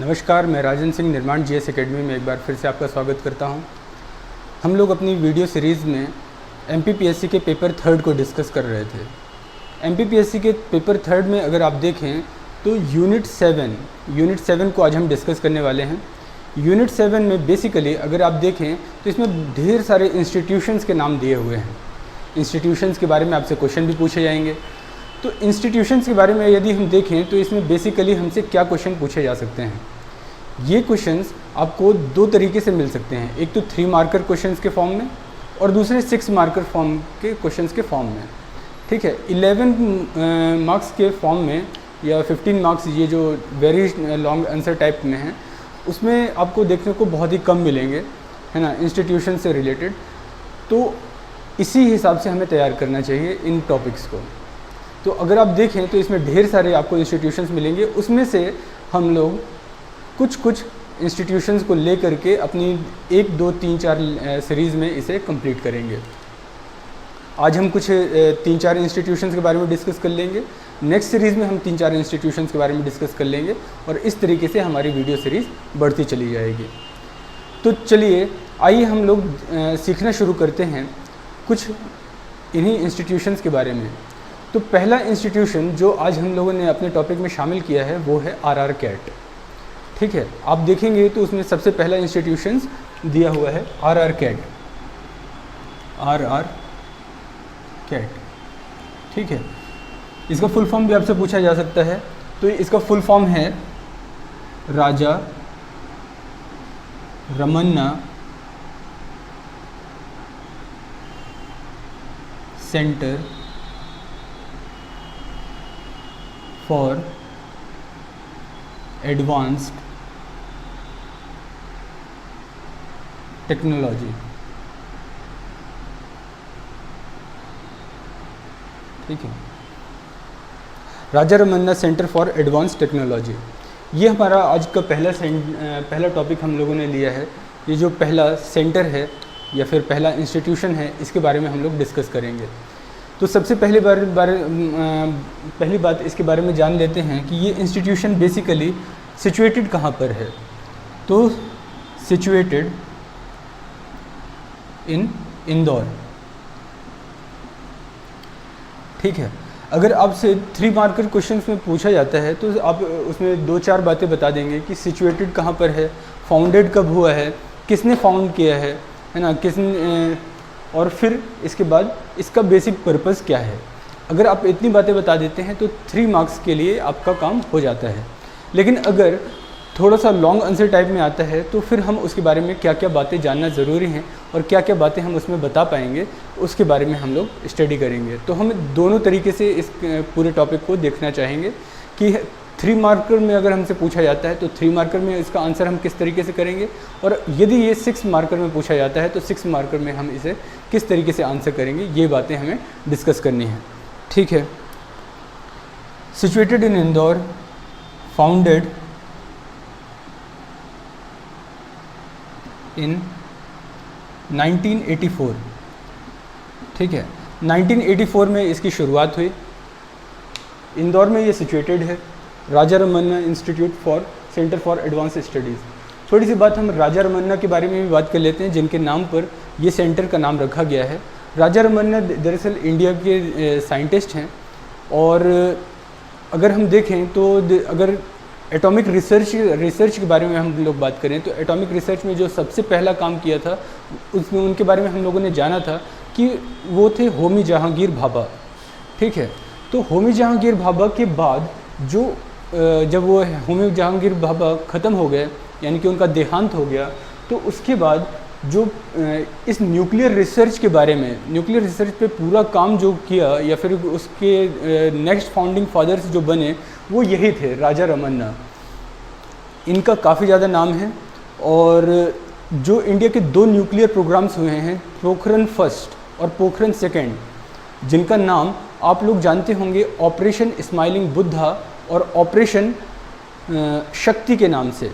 नमस्कार, मैं राजन सिंह निर्माण जीएस एकेडमी में एक बार फिर से आपका स्वागत करता हूं। हम लोग अपनी वीडियो सीरीज़ में एमपीपीएससी के पेपर थर्ड को डिस्कस कर रहे थे। एमपीपीएससी के पेपर थर्ड में अगर आप देखें तो यूनिट 7 को आज हम डिस्कस करने वाले हैं। यूनिट 7 में बेसिकली अगर आप देखें तो इसमें ढेर सारे इंस्टीट्यूशंस के नाम दिए हुए हैं। इंस्टीट्यूशंस के बारे में आपसे क्वेश्चन भी पूछे जाएंगे। तो इंस्टीट्यूशंस के बारे में यदि हम देखें तो इसमें बेसिकली हमसे क्या क्वेश्चन पूछे जा सकते हैं। ये क्वेश्चंस आपको दो तरीके से मिल सकते हैं, एक तो 3 मार्कर क्वेश्चंस के फॉर्म में और दूसरे 6 मार्कर फॉर्म के क्वेश्चंस के फॉर्म में। ठीक है, 11 मार्क्स के फॉर्म में या 15 मार्क्स ये जो वेरी लॉन्ग आंसर टाइप में है उसमें आपको देखने को बहुत ही कम मिलेंगे, है ना, इंस्टीट्यूशन से रिलेटेड। तो इसी हिसाब से हमें तैयार करना चाहिए इन टॉपिक्स को। तो अगर आप देखें तो इसमें ढेर सारे आपको इंस्टीट्यूशंस मिलेंगे, उसमें से हम लोग कुछ इंस्टीट्यूशंस को ले करके अपनी 1, 2, 3, 4 सीरीज़ में इसे कंप्लीट करेंगे। आज हम कुछ 3-4 इंस्टीट्यूशंस के बारे में डिस्कस कर लेंगे, नेक्स्ट सीरीज़ में हम 3-4 इंस्टीट्यूशंस के बारे में डिस्कस कर लेंगे और इस तरीके से हमारी वीडियो सीरीज़ बढ़ती चली जाएगी। तो चलिए आइए हम लोग सीखना शुरू करते हैं कुछ इन्हीं इंस्टीट्यूशंस के बारे में। तो पहला इंस्टीट्यूशन जो आज हम लोगों ने अपने टॉपिक में शामिल किया है वो है आरआर कैट। ठीक है, आप देखेंगे तो उसमें सबसे पहला इंस्टीट्यूशन दिया हुआ है आरआर कैट। ठीक है, इसका फुल फॉर्म भी आपसे पूछा जा सकता है। तो इसका फुल फॉर्म है Raja Ramanna centre for advanced technology. ठीक है, Raja Ramanna centre for advanced technology, ये हमारा आज का पहला टॉपिक हम लोगों ने लिया है। ये जो पहला सेंटर है या फिर पहला इंस्टीट्यूशन है, इसके बारे में हम लोग डिस्कस करेंगे। तो सबसे पहली बात इसके बारे में जान लेते हैं कि ये इंस्टीट्यूशन बेसिकली सिचुएटेड कहाँ पर है। तो सिचुएटेड इन इंदौर। ठीक है, अगर आपसे 3 मार्कर क्वेश्चंस में पूछा जाता है तो आप उसमें 2-4 बातें बता देंगे कि सिचुएटेड कहाँ पर है, फाउंडेड कब हुआ है, किसने फाउंड किया है ना, किसने, और फिर इसके बाद इसका बेसिक पर्पस क्या है। अगर आप इतनी बातें बता देते हैं तो 3 मार्क्स के लिए आपका काम हो जाता है। लेकिन अगर थोड़ा सा लॉन्ग आंसर टाइप में आता है तो फिर हम उसके बारे में क्या क्या बातें जानना ज़रूरी हैं और क्या क्या बातें हम उसमें बता पाएंगे उसके बारे में हम लोग स्टडी करेंगे। तो हम दोनों तरीके से इस पूरे टॉपिक को देखना चाहेंगे कि 3 मार्कर में अगर हमसे पूछा जाता है तो 3 मार्कर में इसका आंसर हम किस तरीके से करेंगे, और यदि ये 6 मार्कर में पूछा जाता है तो 6 मार्कर में हम इसे किस तरीके से आंसर करेंगे, ये बातें हमें डिस्कस करनी है। ठीक है, situated in Indore, founded in 1984। ठीक है, 1984 में इसकी शुरुआत हुई। इंदौर में ये सिचुएटेड है, Raja Ramanna institute for centre for advance studies. थोड़ी सी बात हम राजा रमन्ना के बारे में भी बात कर लेते हैं, जिनके नाम पर ये सेंटर का नाम रखा गया है। राजा रमन्ना दरअसल इंडिया के साइंटिस्ट हैं, और अगर हम देखें तो अगर एटॉमिक रिसर्च के बारे में हम लोग बात करें तो एटॉमिक रिसर्च में जो सबसे पहला काम किया था उसमें उनके बारे में हम लोगों ने जाना था कि वो थे होमी जहांगीर भाभा। ठीक है, तो होमी जहांगीर भाभा के बाद जो जब वो होमी जहांगीर भाभा ख़त्म हो गए, यानी कि उनका देहांत हो गया, तो उसके बाद जो इस न्यूक्लियर रिसर्च के बारे में, न्यूक्लियर रिसर्च पे पूरा काम जो किया या फिर उसके नेक्स्ट फाउंडिंग फादर्स जो बने वो यही थे, राजा रमन्ना। इनका काफ़ी ज़्यादा नाम है, और जो इंडिया के 2 न्यूक्लियर प्रोग्राम्स हुए हैं, पोखरण फर्स्ट और पोखरण सेकेंड, जिनका नाम आप लोग जानते होंगे ऑपरेशन स्माइलिंग बुद्धा और ऑपरेशन शक्ति के नाम से,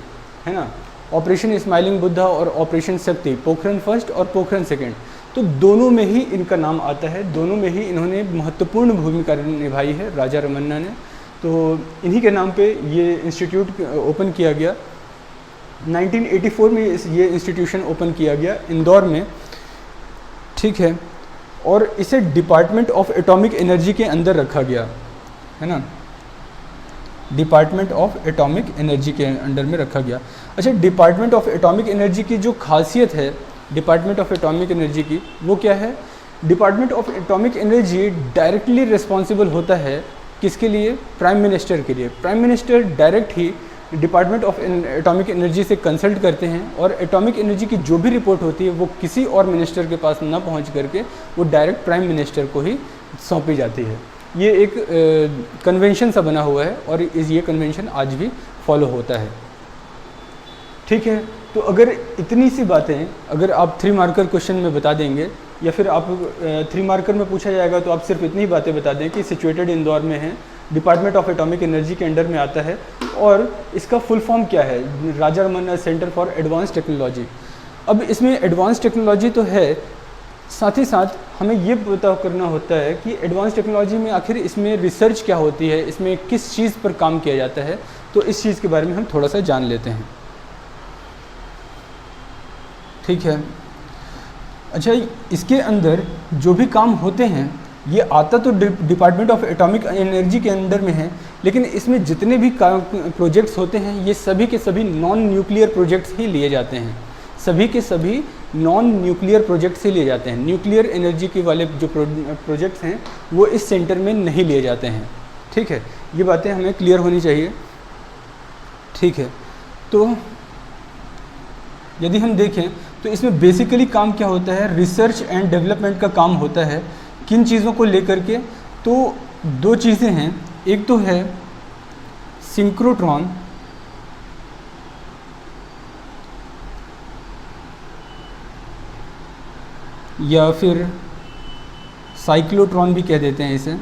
है ना। ऑपरेशन स्माइलिंग बुद्धा और ऑपरेशन शक्ति, पोखरण फर्स्ट और पोखरण सेकेंड, तो दोनों में ही इनका नाम आता है, दोनों में ही इन्होंने महत्वपूर्ण भूमिका निभाई है राजा रमन्ना ने। तो इन्हीं के नाम पे ये इंस्टीट्यूट ओपन किया गया 1984 में ये इंस्टीट्यूशन ओपन किया गया इंदौर में, ठीक है, और इसे डिपार्टमेंट ऑफ एटॉमिक एनर्जी के अंदर रखा गया है ना, डिपार्टमेंट ऑफ एटॉमिक एनर्जी के अंडर में रखा गया। अच्छा, डिपार्टमेंट ऑफ एटॉमिक एनर्जी की जो खासियत है डिपार्टमेंट ऑफ एटॉमिक एनर्जी की, वो क्या है? Department of atomic energy directly responsible होता है किसके लिए? प्राइम मिनिस्टर के लिए। Prime minister direct he department of atomic energy से कंसल्ट करते हैं और एटॉमिक एनर्जी की जो भी रिपोर्ट होती है वो किसी और मिनिस्टर के पास ना पहुंच करके वो डायरेक्ट प्राइम मिनिस्टर को ही सौंपी जाती है। ये एक कन्वेंशन सा बना हुआ है और ये कन्वेंशन आज भी फॉलो होता है, ठीक है। तो अगर इतनी सी बातें अगर आप 3 मार्कर क्वेश्चन में बता देंगे या फिर आप 3 मार्कर में पूछा जाएगा तो आप सिर्फ इतनी बातें बता दें कि सिचुएटेड इंदौर में है, डिपार्टमेंट ऑफ एटॉमिक एनर्जी के अंडर में आता है और इसका फुल फॉर्म क्या है? Raja Ramanna centre for advance technology. अब इसमें एडवांस टेक्नोलॉजी तो है, साथ ही साथ हमें ये पता करना होता है कि एडवांस टेक्नोलॉजी में आखिर इसमें रिसर्च क्या होती है, इसमें किस चीज़ पर काम किया जाता है, तो इस चीज़ के बारे में हम थोड़ा सा जान लेते हैं, ठीक है। अच्छा, इसके अंदर जो भी काम होते हैं ये आता तो डिपार्टमेंट ऑफ एटॉमिक एनर्जी के अंदर में है, लेकिन इसमें जितने भी प्रोजेक्ट्स होते हैं ये सभी के सभी नॉन न्यूक्लियर प्रोजेक्ट्स ही लिए जाते हैं, सभी के सभी नॉन न्यूक्लियर प्रोजेक्ट्स ही लिए जाते हैं। न्यूक्लियर एनर्जी के वाले जो प्रोजेक्ट्स हैं वो इस सेंटर में नहीं लिए जाते हैं, ठीक है। ये बातें हमें क्लियर होनी चाहिए, ठीक है। तो यदि हम देखें तो इसमें बेसिकली काम क्या होता है? रिसर्च एंड डेवलपमेंट का काम होता है। किन चीज़ों को लेकर के? तो 2 चीज़ें हैं, एक तो है सिंक्रोट्रॉन या फिर साइक्लोट्रॉन भी कह देते हैं इसे,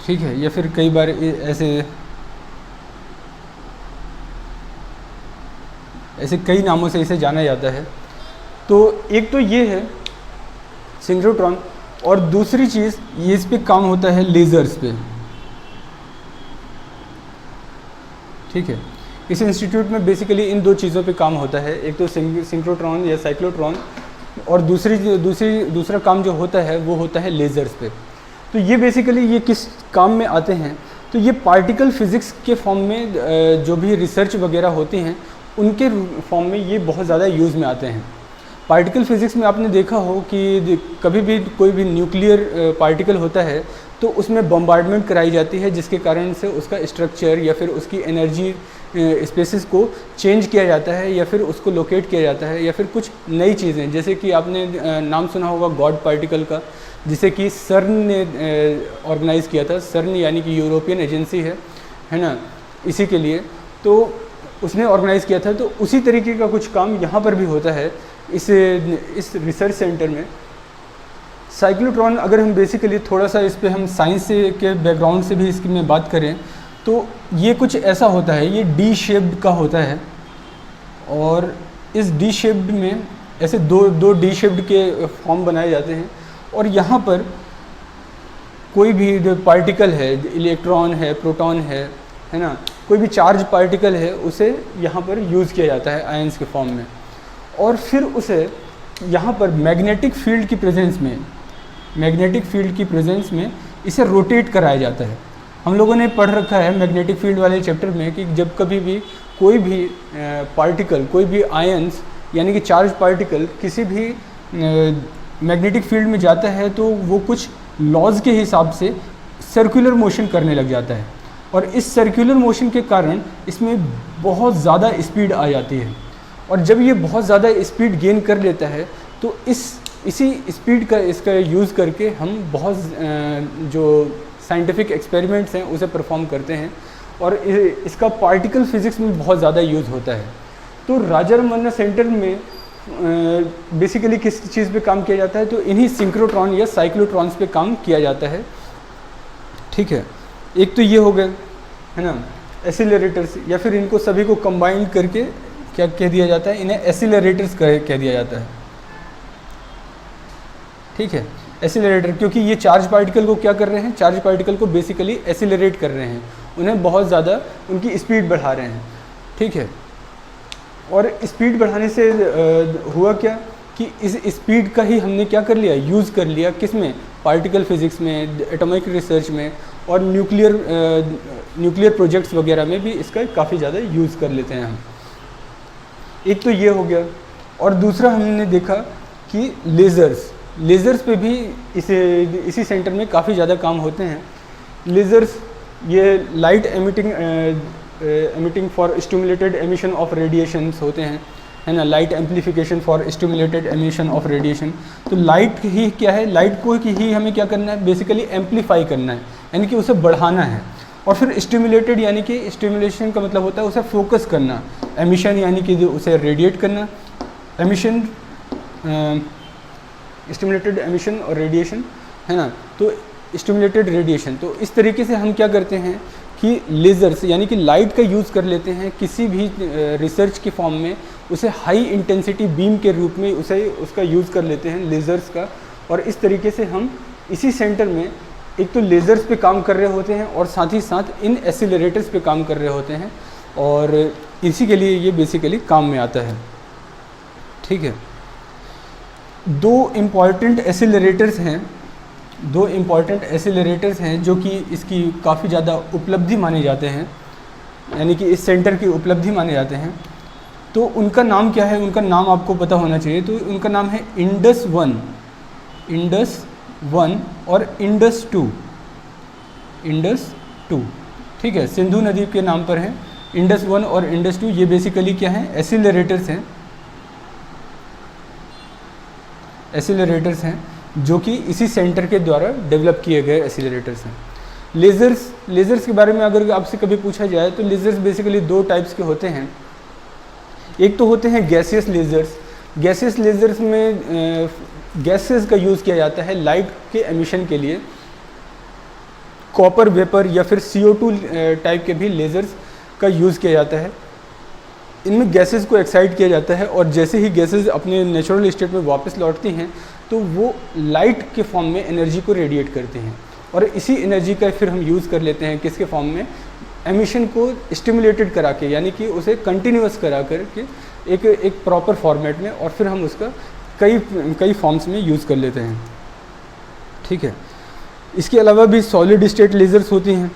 ठीक है, या फिर कई बार ऐसे कई नामों से इसे जाना जाता है। तो एक तो ये है सिंक्रोट्रॉन और दूसरी चीज़ ये इस पे काम होता है लेज़र्स पे, ठीक है। इस इंस्टीट्यूट में बेसिकली इन 2 चीज़ों पे काम होता है, एक तो सिंक्रोट्रॉन या साइक्लोट्रॉन और दूसरा काम जो होता है वो होता है लेज़र्स पे। तो ये बेसिकली ये किस काम में आते हैं? तो ये पार्टिकल फिज़िक्स के फॉर्म में जो भी रिसर्च वगैरह होती हैं उनके फॉर्म में ये बहुत ज़्यादा यूज़ में आते हैं। पार्टिकल फिज़िक्स में आपने देखा हो कि कभी भी कोई भी न्यूक्लियर पार्टिकल होता है तो उसमें बम्बार्डमेंट कराई जाती है, जिसके कारण से उसका स्ट्रक्चर या फिर उसकी एनर्जी स्पेसिस को चेंज किया जाता है या फिर उसको लोकेट किया जाता है या फिर कुछ नई चीज़ें, जैसे कि आपने नाम सुना होगा गॉड पार्टिकल का, जिसे कि सर्न ने ऑर्गेनाइज़ किया था। सर्न यानी कि यूरोपियन एजेंसी है ना, इसी के लिए तो उसने ऑर्गेनाइज़ किया था। तो उसी तरीके का कुछ काम यहाँ पर भी होता है इस रिसर्च सेंटर में। साइक्लोट्रॉन अगर हम बेसिकली थोड़ा सा इस पे हम साइंस से के बैकग्राउंड से भी इसकी में बात करें तो ये कुछ ऐसा होता है, ये डी शेप्ड का होता है और इस डी शेप्ड में ऐसे दो डी शेप्ड के फॉर्म बनाए जाते हैं और यहाँ पर कोई भी जो पार्टिकल है, इलेक्ट्रॉन है, प्रोटॉन है ना, कोई भी चार्ज पार्टिकल है उसे यहाँ पर यूज़ किया जाता है आयंस के फॉर्म में और फिर उसे यहाँ पर मैग्नेटिक फील्ड की प्रेजेंस में इसे रोटेट कराया जाता है। हम लोगों ने पढ़ रखा है मैग्नेटिक फील्ड वाले चैप्टर में कि जब कभी भी कोई भी पार्टिकल, कोई भी आयंस यानी कि चार्ज पार्टिकल किसी भी मैग्नेटिक फील्ड में जाता है तो वो कुछ लॉज के हिसाब से सर्कुलर मोशन करने लग जाता है और इस सर्कुलर मोशन के कारण इसमें बहुत ज़्यादा स्पीड आ जाती है और जब ये बहुत ज़्यादा स्पीड गेन कर लेता है तो इसी स्पीड का इसका यूज़ करके हम बहुत जो साइंटिफिक एक्सपेरिमेंट्स हैं उसे परफॉर्म करते हैं और इसका पार्टिकल फिज़िक्स में बहुत ज़्यादा यूज़ होता है। तो राजा रमन्ना सेंटर में बेसिकली किस चीज़ पे काम किया जाता है? तो इन्हीं सिंक्रोट्रॉन या साइक्लोट्रॉन्स पे काम किया जाता है, ठीक है। एक तो ये हो गए है ना एसिलरेटर्स, या फिर इनको सभी को कंबाइन करके क्या कह दिया जाता है? इन्हें एसिलरेटर्स कह दिया जाता है, ठीक है। एसिलरेटर, क्योंकि ये चार्ज पार्टिकल को क्या कर रहे हैं, चार्ज पार्टिकल को बेसिकली एसिलरेट कर रहे हैं, उन्हें बहुत ज़्यादा उनकी स्पीड बढ़ा रहे हैं, ठीक है। और स्पीड बढ़ाने से हुआ क्या कि इस स्पीड का ही हमने क्या कर लिया, यूज़ कर लिया किस में, पार्टिकल फिज़िक्स में, एटॉमिक रिसर्च में, और न्यूक्लियर प्रोजेक्ट्स वगैरह में भी इसका काफ़ी ज़्यादा यूज़ कर लेते हैं हम। एक तो ये हो गया, और दूसरा हमने देखा कि लेज़र्स पे भी इसी सेंटर में काफ़ी ज़्यादा काम होते हैं। लेज़र्स ये light emitting for stimulated emission of radiations होते हैं, है ना, light amplification for stimulated emission of radiation. तो लाइट ही क्या है, लाइट को ही हमें क्या करना है, बेसिकली एम्प्लीफाई करना है, यानी कि उसे बढ़ाना है। और फिर स्टिमुलेटेड यानी कि स्टिमुलेशन का मतलब होता है उसे फोकस करना, एमिशन यानी कि उसे रेडिएट करना, एमिशन स्टिमुलेटेड एमिशन और रेडिएशन, है ना, तो स्टिमुलेटेड रेडिएशन। तो इस तरीके से हम क्या करते हैं कि लेज़र्स यानी कि लाइट का यूज़ कर लेते हैं किसी भी रिसर्च के फॉर्म में, उसे हाई इंटेंसिटी बीम के रूप में उसका यूज़ कर लेते हैं लेज़र्स का। और इस तरीके से हम इसी सेंटर में एक तो लेज़र्स पे काम कर रहे होते हैं और साथ ही साथ इन एसिलरेटर्स पे काम कर रहे होते हैं, और इसी के लिए ये बेसिकली काम में आता है, ठीक है। दो इम्पॉर्टेंट एसिलरेटर्स हैं जो कि इसकी काफ़ी ज़्यादा उपलब्धि माने जाते हैं, यानी कि इस सेंटर की उपलब्धि माने जाते हैं। तो उनका नाम क्या है, उनका नाम आपको पता होना चाहिए। तो उनका नाम है इंडस 1 और इंडस 2, ठीक है, सिंधु नदी के नाम पर है। इंडस 1 और इंडस 2 ये बेसिकली क्या हैं, एसिलरेटर्स हैं जो कि इसी सेंटर के द्वारा डेवलप किए गए एसिलरेटर्स हैं। लेज़र्स के बारे में अगर आपसे कभी पूछा जाए तो लेज़र्स बेसिकली दो टाइप्स के होते हैं। एक तो होते हैं गैसियस लेज़र्स में गैसेस का यूज़ किया जाता है लाइट के एमिशन के लिए। कॉपर वेपर या फिर CO2 टाइप के भी लेज़र्स का यूज़ किया जाता है। इनमें गैसेस को एक्साइट किया जाता है और जैसे ही गैसेस अपने नेचुरल स्टेट में वापस लौटती हैं तो वो लाइट के फॉर्म में एनर्जी को रेडिएट करते हैं, और इसी एनर्जी का फिर हम यूज़ कर लेते हैं किसके फॉर्म में, एमिशन को स्टिमुलेटेड करा के, यानी कि उसे कंटिन्यूअस करा करके एक प्रॉपर फॉर्मेट में, और फिर हम उसका कई फॉर्म्स में यूज़ कर लेते हैं, ठीक है। इसके अलावा भी सॉलिड स्टेट लेज़र्स होती हैं,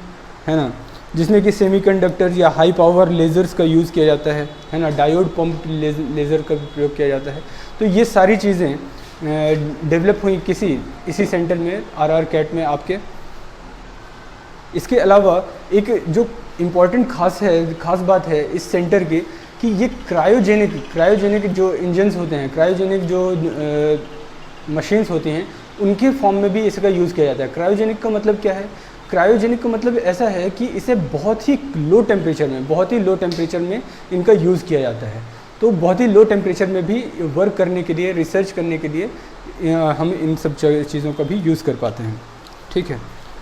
है ना, जिसमें कि सेमीकंडक्टर या हाई पावर लेज़र्स का यूज़ किया जाता है ना, डायोड पंप लेज़र का प्रयोग किया जाता है। तो ये सारी चीज़ें डेवलप हुई इसी सेंटर में, RR-CAT में आपके। इसके अलावा एक जो इम्पॉर्टेंट खास बात है इस सेंटर की कि ये क्रायोजेनिक जो इंजन्स होते हैं, क्रायोजेनिक जो मशीन्स होती हैं, उनके फॉर्म में भी इसका यूज़ किया जाता है। क्रायोजेनिक का मतलब क्या है, क्रायोजेनिक का मतलब ऐसा है कि इसे बहुत ही लो टेम्परेचर में इनका यूज़ किया जाता है। तो बहुत ही लो टेम्परेचर में भी वर्क करने के लिए, रिसर्च करने के लिए हम इन सब चीज़ों का भी यूज़ कर पाते हैं, ठीक है।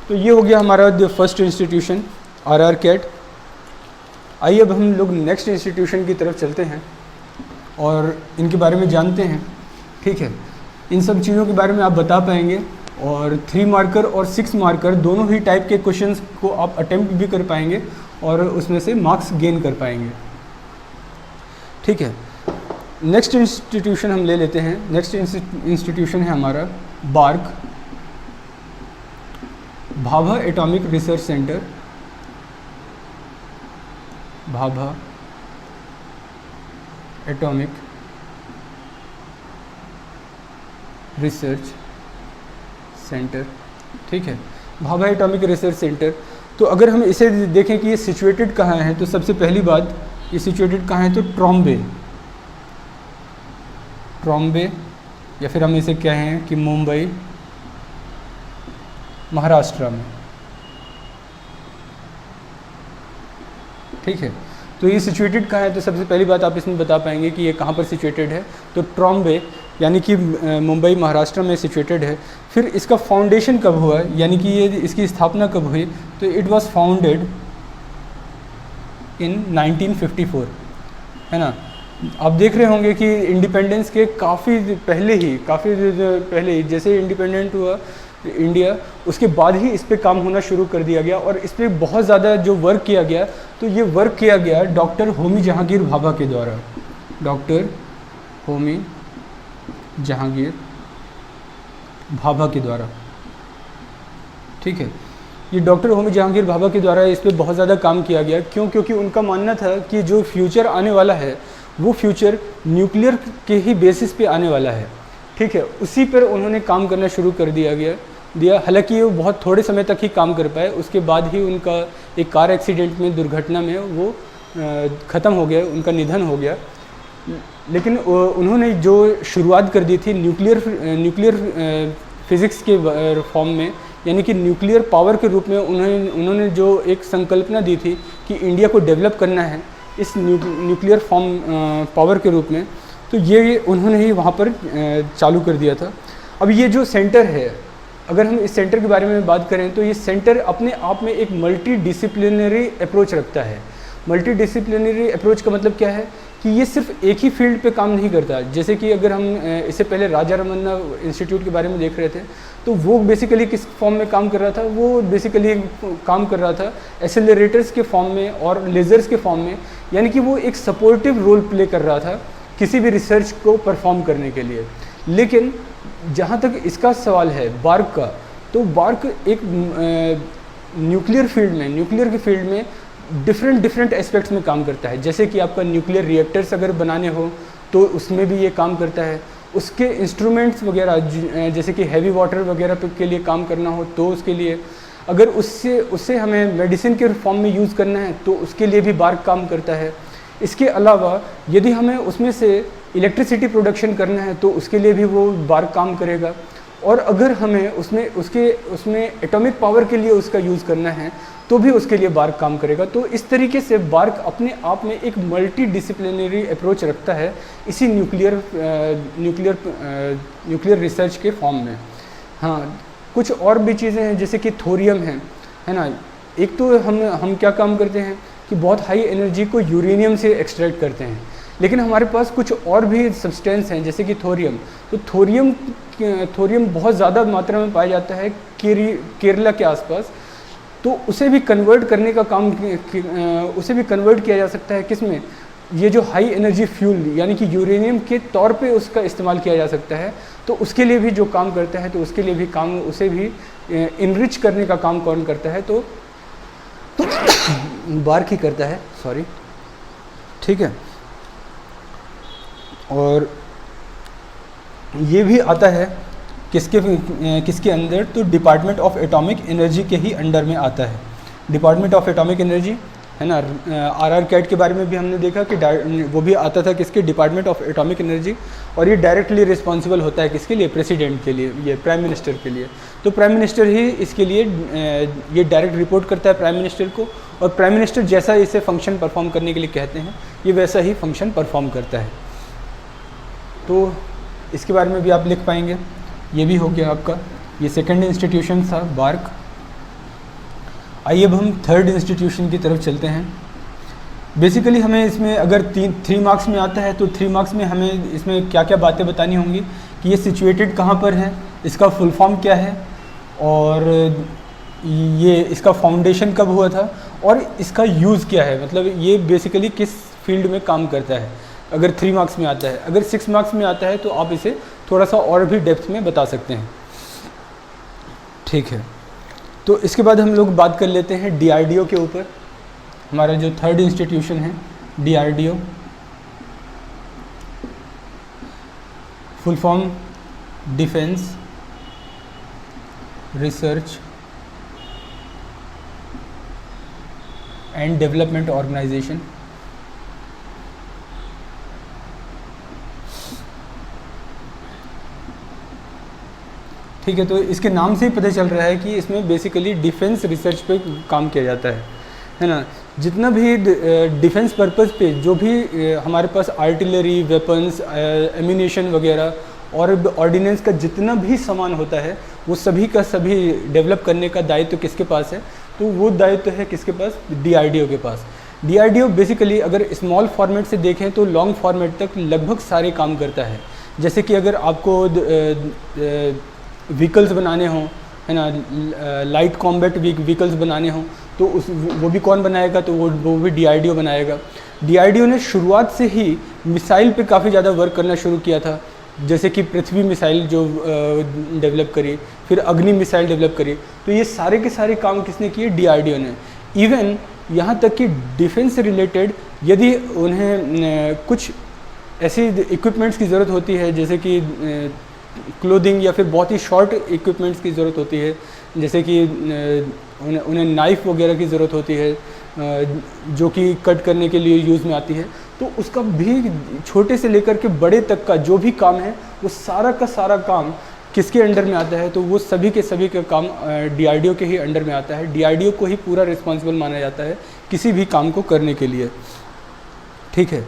तो ये हो गया हमारा फर्स्ट इंस्टीट्यूशन RR-CAT। आइए अब हम लोग नेक्स्ट इंस्टीट्यूशन की तरफ चलते हैं और इनके बारे में जानते हैं, ठीक है। इन सब चीज़ों के बारे में आप बता पाएंगे, और 3 मार्कर और 6 मार्कर दोनों ही टाइप के क्वेश्चंस को आप अटेम्प्ट भी कर पाएंगे और उसमें से मार्क्स गेन कर पाएंगे, ठीक है। नेक्स्ट इंस्टीट्यूशन हम ले लेते हैं। नेक्स्ट इंस्टीट्यूशन है हमारा BARC, Bhabha atomic research centre, Bhabha atomic research centre, ठीक है, भाभा एटॉमिक रिसर्च सेंटर। तो अगर हम इसे देखें कि ये सिचुएटेड कहाँ है, तो सबसे पहली बात, ये सिचुएटेड कहाँ है, तो ट्रॉम्बे या फिर हम इसे कहें कि मुंबई, महाराष्ट्र में, ठीक है। तो ये सिचुएटेड कहाँ है, तो सबसे पहली बात आप इसमें बता पाएंगे कि ये कहाँ पर सिचुएटेड है, तो ट्रॉम्बे यानी कि मुंबई महाराष्ट्र में सिचुएटेड है। फिर इसका फाउंडेशन कब हुआ, यानी कि ये इसकी स्थापना कब हुई, तो इट वाज फाउंडेड इन 1954, है ना, आप देख रहे होंगे कि इंडिपेंडेंस के काफ़ी पहले ही जैसे इंडिपेंडेंट हुआ इंडिया, उसके बाद ही इस पे काम होना शुरू कर दिया गया और इस पे बहुत ज़्यादा जो वर्क किया गया, तो ये वर्क किया गया डॉक्टर होमी जहांगीर भाभा के द्वारा। डॉक्टर होमी जहांगीर भाभा के द्वारा, ठीक है। ये डॉक्टर होमी जहांगीर भाभा के द्वारा इस पे बहुत ज़्यादा काम किया गया। क्यों? क्योंकि उनका मानना था कि जो फ्यूचर आने वाला है वो फ्यूचर न्यूक्लियर के ही बेसिस पे आने वाला है, ठीक है। उसी पर उन्होंने काम करना शुरू कर दिया। हालांकि वो बहुत थोड़े समय तक ही काम कर पाए, उसके बाद ही उनका एक कार एक्सीडेंट में, दुर्घटना में वो ख़त्म हो गया, उनका निधन हो गया। लेकिन उन्होंने जो शुरुआत कर दी थी न्यूक्लियर फिज़िक्स के फॉर्म में, यानी कि न्यूक्लियर पावर के रूप में उन्होंने जो एक संकल्पना दी थी कि इंडिया को डेवलप करना है इस न्यूक्लियर पावर के रूप में, तो ये उन्होंने ही वहाँ पर चालू कर दिया था। अब ये जो सेंटर है, अगर हम इस सेंटर के बारे में बात करें तो ये सेंटर अपने आप में एक मल्टी डिसिप्लिनरी अप्रोच रखता है। मल्टी डिसिप्लिनरी अप्रोच का मतलब क्या है कि ये सिर्फ एक ही फील्ड पे काम नहीं करता। जैसे कि अगर हम इससे पहले राजा रमन्ना इंस्टीट्यूट के बारे में देख रहे थे, तो वो बेसिकली किस फॉर्म में काम कर रहा था? वो बेसिकली काम कर रहा था एक्सेलरेटर्स के फॉर्म में और लेज़र्स के फॉर्म में, यानी कि वो एक सपोर्टिव रोल प्ले कर रहा था किसी भी रिसर्च को परफॉर्म करने के लिए। लेकिन जहाँ तक इसका सवाल है बार्क का, तो बार्क एक न्यूक्लियर के फील्ड में डिफरेंट एस्पेक्ट्स में काम करता है। जैसे कि आपका न्यूक्लियर रिएक्टर्स अगर बनाने हो तो उसमें भी ये काम करता है। उसके इंस्ट्रूमेंट्स वगैरह जैसे कि हैवी वाटर वगैरह के लिए काम करना हो तो उसके लिए, अगर उससे हमें मेडिसिन के फॉर्म में यूज़ करना है तो उसके लिए भी बार्क काम करता है। इसके अलावा यदि हमें उसमें से इलेक्ट्रिसिटी प्रोडक्शन करना है तो उसके लिए भी वो बार्क काम करेगा। और अगर हमें उसमें एटॉमिक पावर के लिए उसका यूज़ करना है तो भी उसके लिए बार्क काम करेगा। तो इस तरीके से बार्क अपने आप में एक मल्टी डिसिप्लिनरी अप्रोच रखता है इसी न्यूक्लियर रिसर्च के फॉर्म में। हाँ, कुछ और भी चीज़ें हैं जैसे कि थोरियम है ना। एक तो हम क्या काम करते हैं कि बहुत हाई एनर्जी को यूरेनियम से एक्सट्रैक्ट करते हैं, लेकिन हमारे पास कुछ और भी सब्सटेंस हैं जैसे कि थोरियम। तो थोरियम बहुत ज़्यादा मात्रा में पाया जाता है केरला के आसपास। तो उसे भी कन्वर्ट करने का काम उसे भी कन्वर्ट किया जा सकता है किसमें? ये जो हाई एनर्जी फ्यूल यानी कि यूरेनियम के तौर पे उसका इस्तेमाल किया जा सकता है। तो उसके लिए भी जो काम करता है, तो उसके लिए भी काम, उसे भी इनरिच करने का काम कौन करता है? तो बार्क ही करता है, सॉरी, ठीक है। और ये भी आता है किसके अंदर? तो डिपार्टमेंट ऑफ एटॉमिक एनर्जी के ही अंडर में आता है। डिपार्टमेंट ऑफ एटॉमिक एनर्जी है ना। आरआर कैट के बारे में भी हमने देखा कि वो भी आता था किसके? Department of atomic energy. और ये डायरेक्टली रिस्पॉन्सिबल होता है किसके लिए? प्रेसिडेंट के लिए, ये प्राइम मिनिस्टर के लिए। तो प्राइम मिनिस्टर ही इसके लिए ये डायरेक्ट रिपोर्ट करता है प्राइम मिनिस्टर को, और प्राइम मिनिस्टर जैसा इसे फंक्शन परफॉर्म करने के लिए कहते हैं ये वैसा ही फंक्शन परफॉर्म करता है। तो इसके बारे में भी आप लिख पाएंगे। ये भी हो गया आपका, ये सेकंड इंस्टीट्यूशन था बार्क। आइए अब हम थर्ड इंस्टीट्यूशन की तरफ चलते हैं। बेसिकली हमें इसमें अगर 3 मार्क्स में आता है तो 3 मार्क्स में हमें इसमें क्या क्या बातें बतानी होंगी कि ये सिचुएटेड कहाँ पर है, इसका फुल फॉर्म क्या है, और ये इसका फाउंडेशन कब हुआ था, और इसका यूज़ क्या है, मतलब ये बेसिकली किस फील्ड में काम करता है। अगर 3 मार्क्स में आता है, अगर 6 मार्क्स में आता है तो आप इसे थोड़ा सा और भी डेप्थ में बता सकते हैं, ठीक है। तो इसके बाद हम लोग बात कर लेते हैं डीआरडीओ के ऊपर। हमारा जो थर्ड इंस्टीट्यूशन है DRDO, full form defence research and development organisation. ठीक है, तो इसके नाम से ही पता चल रहा है कि इसमें बेसिकली डिफेंस रिसर्च पे काम किया जाता है ना। जितना भी डिफेंस पर्पस पे जो भी हमारे पास आर्टिलरी, वेपन्स, एम्यूनेशन वगैरह और ऑर्डिनेंस का जितना भी सामान होता है वो सभी का सभी डेवलप करने का दायित्व किसके पास है? तो वो दायित्व है किसके पास? डीआरडीओ के पास। DRDO बेसिकली अगर स्मॉल फॉर्मेट से देखें तो लॉन्ग फॉर्मेट तक लगभग सारे काम करता है। जैसे कि अगर आपको व्हीकल्स बनाने हों, है ना, लाइट कॉम्बैट व्हीकल्स बनाने हों, तो वो भी कौन बनाएगा, तो वो भी DRDO बनाएगा। DRDO ने शुरुआत से ही मिसाइल पे काफ़ी ज़्यादा वर्क करना शुरू किया था, जैसे कि पृथ्वी मिसाइल जो डेवलप करी, फिर अग्नि मिसाइल डेवलप करी। तो ये सारे के सारे काम किसने किए, DRDO ने। इवन यहाँ तक कि डिफेंस से रिलेटेड यदि उन्हें कुछ ऐसी इक्विपमेंट्स की ज़रूरत होती है, जैसे कि क्लोथिंग या फिर बहुत ही शॉर्ट इक्विपमेंट्स की ज़रूरत होती है, जैसे कि उन्हें नाइफ़ वगैरह की ज़रूरत होती है जो कि कट करने के लिए यूज़ में आती है, तो उसका भी छोटे से लेकर के बड़े तक का जो भी काम है वो सारा का सारा काम किसके अंडर में आता है, तो वो सभी के सभी का काम DRDO के ही अंडर में आता है। DRDO को ही पूरा रिस्पॉन्सिबल माना जाता है किसी भी काम को करने के लिए। ठीक है,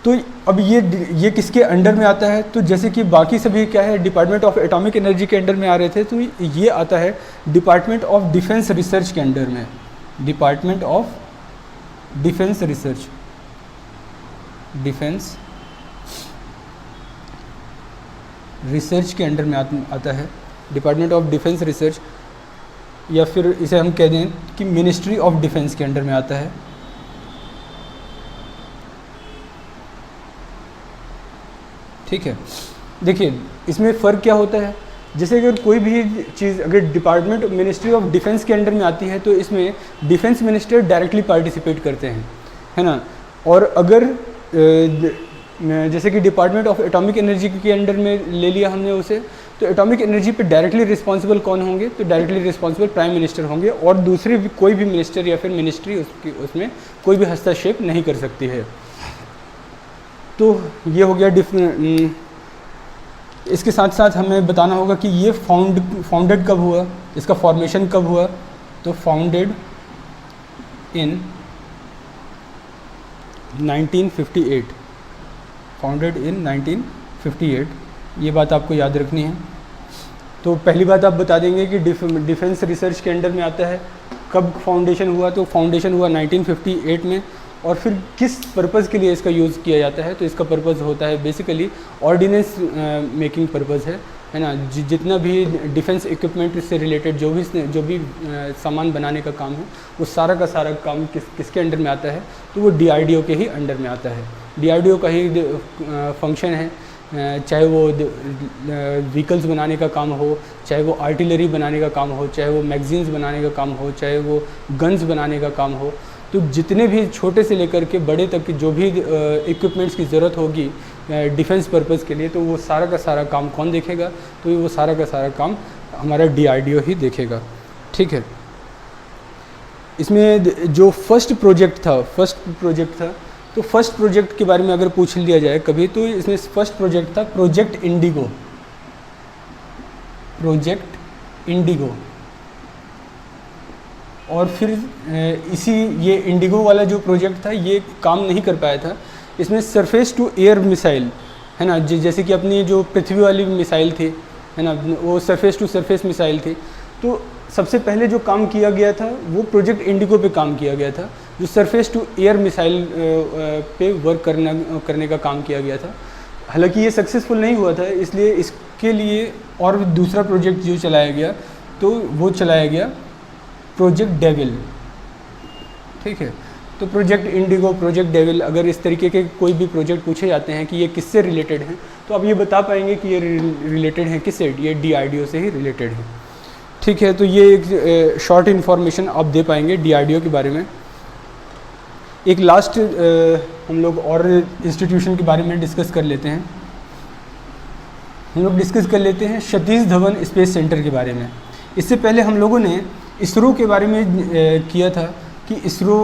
तो अब ये किसके अंडर में आता है, तो जैसे कि बाकी सभी क्या है, डिपार्टमेंट ऑफ एटॉमिक एनर्जी के अंडर में आ रहे थे, तो ये आता है डिपार्टमेंट ऑफ डिफेंस रिसर्च के अंडर में। Department of defence research, defence research के अंडर में आता है, डिपार्टमेंट ऑफ डिफेंस रिसर्च, या फिर इसे हम कह दें कि मिनिस्ट्री ऑफ डिफेंस के अंडर में आता है। ठीक है, देखिए इसमें फ़र्क क्या होता है, जैसे अगर कोई भी चीज़ अगर डिपार्टमेंट मिनिस्ट्री ऑफ डिफेंस के अंडर में आती है तो इसमें डिफेंस मिनिस्टर डायरेक्टली पार्टिसिपेट करते हैं, है ना। और अगर जैसे कि डिपार्टमेंट ऑफ एटॉमिक एनर्जी के अंडर में ले लिया हमने उसे, तो एटॉमिक एनर्जी पे डायरेक्टली रिस्पॉन्सिबल कौन होंगे, तो डायरेक्टली रिस्पॉन्सिबल प्राइम मिनिस्टर होंगे, और दूसरी भी कोई भी मिनिस्टर या फिर मिनिस्ट्री उसमें कोई भी हस्तक्षेप नहीं कर सकती है। तो ये हो गया इसके साथ साथ हमें बताना होगा कि ये फाउंडेड कब हुआ, इसका फॉर्मेशन कब हुआ, तो फाउंडेड इन 1958, फाउंडेड इन 1958, ये बात आपको याद रखनी है। तो पहली बात आप बता देंगे कि डिफेंस रिसर्च के अंडर में आता है, कब फाउंडेशन हुआ, तो फाउंडेशन हुआ 1958 में, और फिर किस पर्पज़ के लिए इसका यूज़ किया जाता है, तो इसका पर्पज़ होता है बेसिकली ऑर्डिनेंस मेकिंग पर्पज़ है ना। जितना भी डिफेंस इक्विपमेंट से रिलेटेड जो भी सामान बनाने का काम है, वो सारा का सारा काम किसके अंडर में आता है, तो वो DRDO के ही अंडर में आता है। DRDO का ही फंक्शन है, चाहे वो व्हीकल्स बनाने का काम हो, चाहे वो आर्टिलरी बनाने का काम हो, चाहे वो मैगजीन्स बनाने का काम हो, चाहे वो गन्स बनाने का काम हो, तो जितने भी छोटे से लेकर के बड़े तक की जो भी इक्विपमेंट्स की ज़रूरत होगी डिफेंस पर्पज़ के लिए, तो वो सारा का सारा काम कौन देखेगा, तो वो सारा का सारा काम हमारा DRDO ही देखेगा। ठीक है, इसमें जो फर्स्ट प्रोजेक्ट था, तो फर्स्ट प्रोजेक्ट के बारे में अगर पूछ लिया जाए कभी, तो इसमें फर्स्ट प्रोजेक्ट था प्रोजेक्ट इंडिगो। और फिर ये इंडिगो वाला जो प्रोजेक्ट था ये काम नहीं कर पाया था, इसमें सरफेस टू एयर मिसाइल, है ना, जैसे कि अपनी जो पृथ्वी वाली मिसाइल थी, है ना, वो सरफेस टू सरफेस मिसाइल थी। तो सबसे पहले जो काम किया गया था वो प्रोजेक्ट इंडिगो पे काम किया गया था, जो सरफेस टू एयर मिसाइल पे वर्क करने का काम किया गया था। हालांकि ये सक्सेसफुल नहीं हुआ था, इसलिए इसके लिए और दूसरा प्रोजेक्ट जो चलाया गया, तो वो चलाया गया प्रोजेक्ट डेविल। ठीक है, तो प्रोजेक्ट इंडिगो, प्रोजेक्ट डेविल, अगर इस तरीके के कोई भी प्रोजेक्ट पूछे जाते हैं कि ये किससे रिलेटेड हैं, तो आप ये बता पाएंगे कि ये रिलेटेड हैं किससे, ये DRDO से ही रिलेटेड है। ठीक है, तो ये एक शॉर्ट इन्फॉर्मेशन आप दे पाएंगे DRDO के बारे में। एक लास्ट हम लोग और इंस्टीट्यूशन के बारे में डिस्कस कर लेते हैं। हम लोग डिस्कस कर लेते हैं सतीश धवन स्पेस सेंटर के बारे में। इससे पहले हम लोगों ने इसरो के बारे में किया था कि इसरो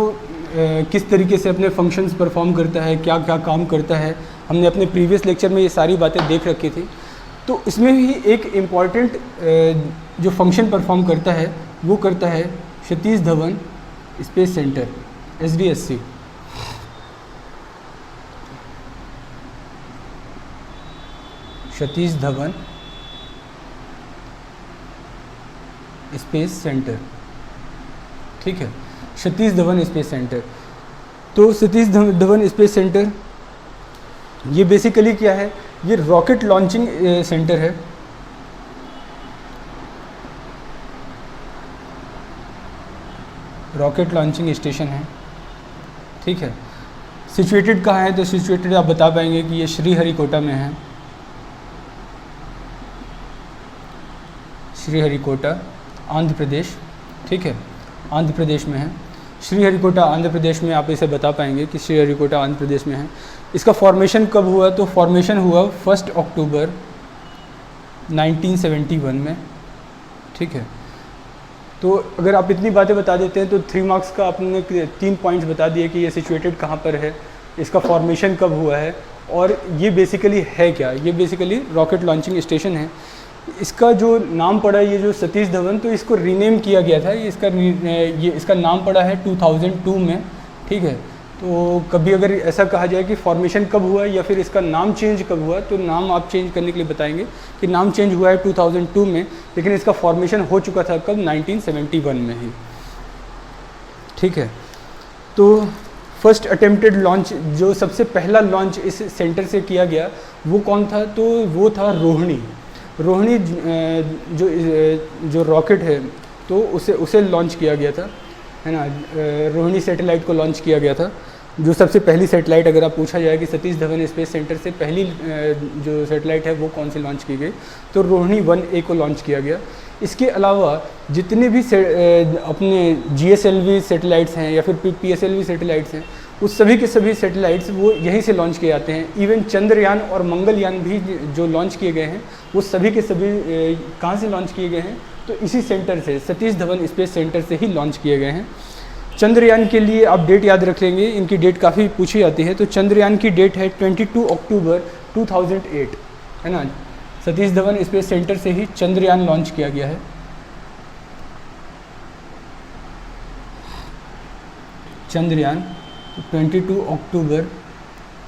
किस तरीके से अपने फंक्शंस परफॉर्म करता है, क्या क्या काम करता है। हमने अपने प्रीवियस लेक्चर में ये सारी बातें देख रखी थी। तो इसमें भी एक इम्पॉर्टेंट जो फंक्शन परफॉर्म करता है वो करता है Satish Dhawan space centre, SDSC। Satish Dhawan space centre. ठीक है, सतीश धवन स्पेस सेंटर। तो सतीश धवन स्पेस सेंटर ये बेसिकली क्या है, ये रॉकेट लॉन्चिंग सेंटर है। रॉकेट लॉन्चिंग स्टेशन है, ठीक है। सिचुएटेड कहाँ है, तो सिचुएटेड आप बता पाएंगे कि ये श्रीहरिकोटा में है। श्रीहरिकोटा आंध्र प्रदेश, ठीक है, आंध्र प्रदेश में है। श्रीहरिकोटा आंध्र प्रदेश में आप इसे बता पाएंगे कि श्रीहरिकोटा आंध्र प्रदेश में है। इसका फॉर्मेशन कब हुआ, तो फॉर्मेशन हुआ 1 अक्टूबर 1971 में, ठीक है। तो अगर आप इतनी बातें बता देते हैं तो 3 मार्क्स का आपने 3 पॉइंट्स बता दिए कि ये सिचुएटेड कहाँ पर है, इसका फॉर्मेशन कब हुआ है, और ये बेसिकली है क्या। ये बेसिकली रॉकेट लॉन्चिंग स्टेशन है। इसका जो नाम पड़ा, ये जो सतीश धवन, तो इसको रीनेम किया गया था। ये इसका नाम पड़ा है 2002 में, ठीक है। तो कभी अगर ऐसा कहा जाए कि फॉर्मेशन कब हुआ या फिर इसका नाम चेंज कब हुआ, तो नाम आप चेंज करने के लिए बताएंगे कि नाम चेंज हुआ है 2002 में, लेकिन इसका फॉर्मेशन हो चुका था कब, 1971 में ही, ठीक है। तो फर्स्ट अटेम्प्टेड लॉन्च, जो सबसे पहला लॉन्च इस सेंटर से किया गया वो कौन था, तो वो था रोहिणी। रोहिणी जो रॉकेट है तो उसे लॉन्च किया गया था, है ना। रोहिणी सैटेलाइट को लॉन्च किया गया था, जो सबसे पहली सैटेलाइट, अगर आप पूछा जाए कि सतीश धवन स्पेस सेंटर से पहली जो सैटेलाइट है वो कौन सी लॉन्च की गई, तो रोहिणी 1A को लॉन्च किया गया। इसके अलावा जितने भी अपने GSLV सैटेलाइट्स हैं या फिर PSLV सैटेलाइट्स हैं, उस सभी के सभी सैटेलाइट्स वो यहीं से लॉन्च किए जाते हैं। इवन चंद्रयान और मंगलयान भी जो लॉन्च किए गए हैं वो सभी के सभी कहाँ से लॉन्च किए गए हैं, तो इसी सेंटर से, सतीश धवन स्पेस सेंटर से ही लॉन्च किए गए हैं। चंद्रयान के लिए आप डेट याद रख लेंगे, इनकी डेट काफ़ी पूछी जाती है। तो चंद्रयान की डेट है 22 अक्टूबर 2008, है ना। सतीश धवन स्पेस सेंटर से ही चंद्रयान लॉन्च किया गया है। चंद्रयान 22 अक्टूबर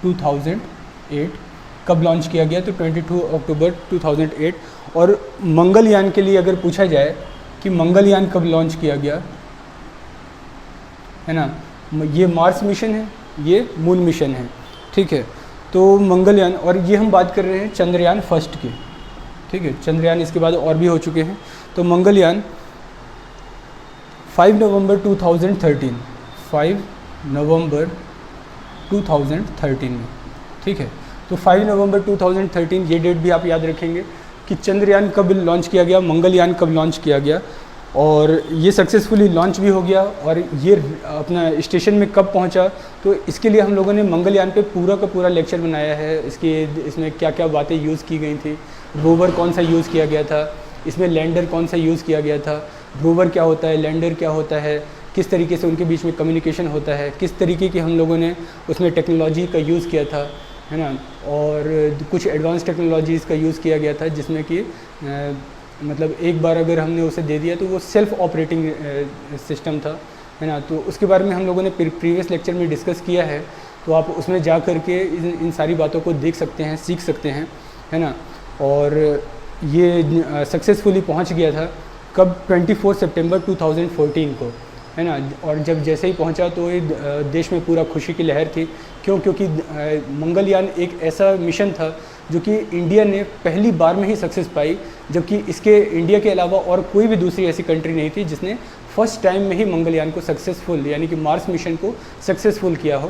2008 कब लॉन्च किया गया, तो 22 अक्टूबर 2008। और मंगलयान के लिए अगर पूछा जाए कि मंगलयान कब लॉन्च किया गया, है ना, ये मार्स मिशन है, ये मून मिशन है, ठीक है। तो मंगलयान, और ये हम बात कर रहे हैं चंद्रयान फर्स्ट की, ठीक है। चंद्रयान इसके बाद और भी हो चुके हैं। तो मंगलयान 5 नवंबर 2013, 5 नवंबर 2013 में, ठीक है। तो 5 नवंबर 2013 ये डेट भी आप याद रखेंगे कि चंद्रयान कब लॉन्च किया गया, मंगलयान कब लॉन्च किया गया, और ये सक्सेसफुली लॉन्च भी हो गया। और ये अपना स्टेशन में कब पहुंचा, तो इसके लिए हम लोगों ने मंगलयान पे पूरा का पूरा लेक्चर बनाया है। इसमें क्या क्या बातें यूज़ की गई थी, रोवर कौन सा यूज़ किया गया था, इसमें लैंडर कौन सा यूज़ किया गया था, रोवर क्या होता है, लैंडर क्या होता है, किस तरीके से उनके बीच में कम्युनिकेशन होता है, किस तरीके की हम लोगों ने उसमें टेक्नोलॉजी का यूज़ किया था, है ना। और कुछ एडवांस टेक्नोलॉजीज़ का यूज़ किया गया था, जिसमें कि मतलब एक बार अगर हमने उसे दे दिया तो वो सेल्फ ऑपरेटिंग सिस्टम था, है ना। तो उसके बारे में हम लोगों ने प्रीवियस लेक्चर में डिस्कस किया है, तो आप उसमें जा कर के इन सारी बातों को देख सकते हैं, सीख सकते हैं, है ना। और ये सक्सेसफुली पहुंच गया था कब, 24 सितंबर 2014 को, है ना। और जब जैसे ही पहुंचा तो ये देश में पूरा खुशी की लहर थी। क्योंकि मंगलयान एक ऐसा मिशन था जो कि इंडिया ने पहली बार में ही सक्सेस पाई, जबकि इसके इंडिया के अलावा और कोई भी दूसरी ऐसी कंट्री नहीं थी जिसने फर्स्ट टाइम में ही मंगलयान को सक्सेसफुल, यानी कि मार्स मिशन को सक्सेसफुल किया हो।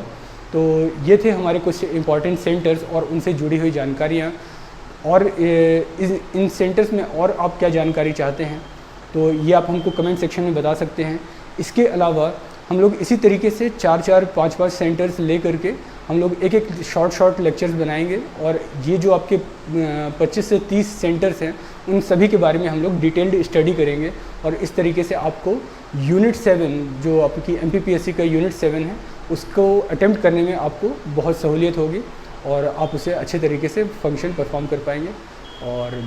तो ये थे हमारे कुछ इंपॉर्टेंट सेंटर्स और उनसे जुड़ी हुई जानकारियाँ। और इन सेंटर्स में और आप क्या जानकारी चाहते हैं तो ये आप हमको कमेंट सेक्शन में बता सकते हैं। इसके अलावा हम लोग इसी तरीके से 4-4, 5-5 सेंटर्स ले करके हम लोग एक शॉर्ट लेक्चर्स बनाएंगे, और ये जो आपके 25 से 30 सेंटर्स हैं उन सभी के बारे में हम लोग डिटेल्ड स्टडी करेंगे। और इस तरीके से आपको यूनिट 7 जो आपकी MPPSC का यूनिट 7 है उसको अटेम्प्ट करने में आपको बहुत सहूलियत होगी, और आप उसे अच्छे तरीके से फंक्शन परफॉर्म कर पाएंगे। और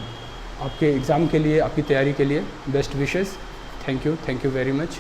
आपके एग्ज़ाम के लिए, आपकी तैयारी के लिए best wishes. Thank you very much.